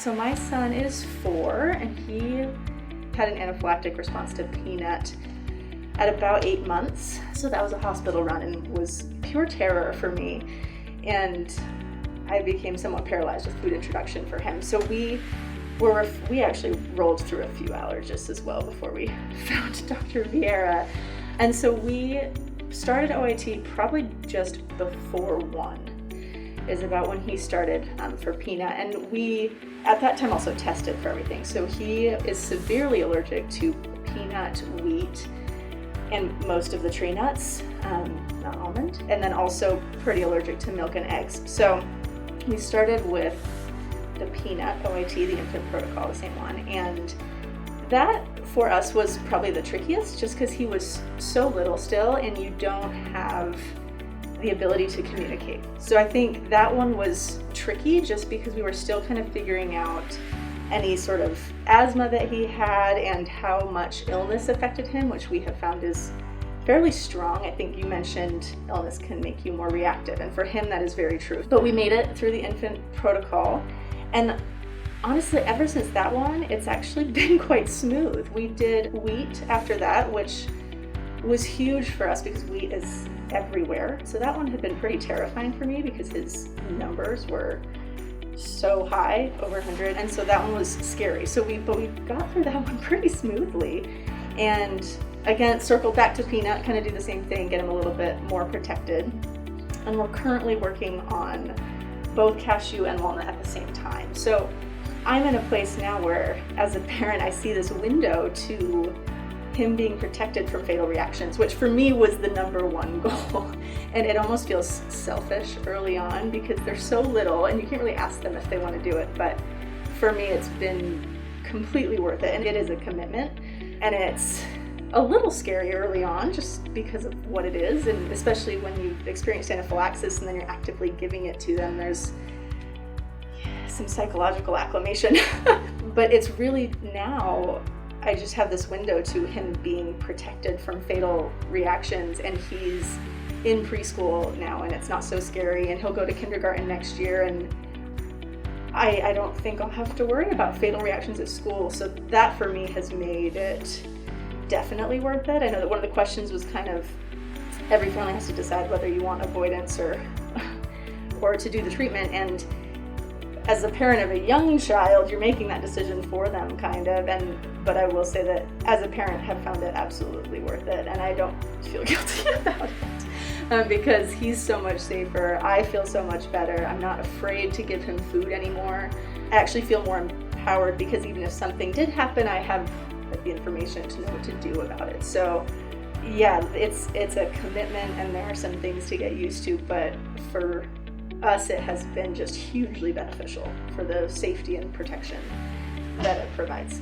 So my son is 4 and he had an anaphylactic response to peanut at about 8 months. So that was a hospital run and was pure terror for me. And I became somewhat paralyzed with food introduction for him. So we actually rolled through a few allergists as well before we found Dr. Viera. And so we started OIT probably just before 1 is about when he started for peanut. And we, at that time, also tested for everything. So he is severely allergic to peanut, wheat, and most of the tree nuts, not almond, and then also pretty allergic to milk and eggs. So we started with the peanut OIT, the infant protocol, the same one, and that for us was probably the trickiest just because he was so little still and you don't have the ability to communicate. So I think that one was tricky just because we were still kind of figuring out any sort of asthma that he had and how much illness affected him, which we have found is fairly strong. I think you mentioned illness can make you more reactive, and for him that is very true. But we made it through the infant protocol, and honestly, ever since that one, it's actually been quite smooth. We did wheat after that, which was huge for us because wheat is everywhere. So that one had been pretty terrifying for me because his numbers were so high, over 100, and so that one was scary. But we got through that one pretty smoothly. And again, circled back to peanut, kind of do the same thing, get him a little bit more protected. And we're currently working on both cashew and walnut at the same time. So I'm in a place now where, as a parent, I see this window to him being protected from fatal reactions, which for me was the number one goal. And it almost feels selfish early on because they're so little and you can't really ask them if they want to do it. But for me, it's been completely worth it. And it is a commitment. And it's a little scary early on just because of what it is. And especially when you've experienced anaphylaxis and then you're actively giving it to them, there's some psychological acclimation. But it's really now, I just have this window to him being protected from fatal reactions, and he's in preschool now and it's not so scary, and he'll go to kindergarten next year, and I don't think I'll have to worry about fatal reactions at school. So that for me has made it definitely worth it. I know that one of the questions was kind of every family has to decide whether you want avoidance or to do the treatment, and as a parent of a young child, you're making that decision for them, kind of. But I will say that as a parent, have found it absolutely worth it, and I don't feel guilty about it because he's so much safer. I feel so much better. I'm not afraid to give him food anymore. I actually feel more empowered because even if something did happen, I have the information to know what to do about it. So yeah, it's a commitment, and there are some things to get used to, but for us, it has been just hugely beneficial for the safety and protection that it provides.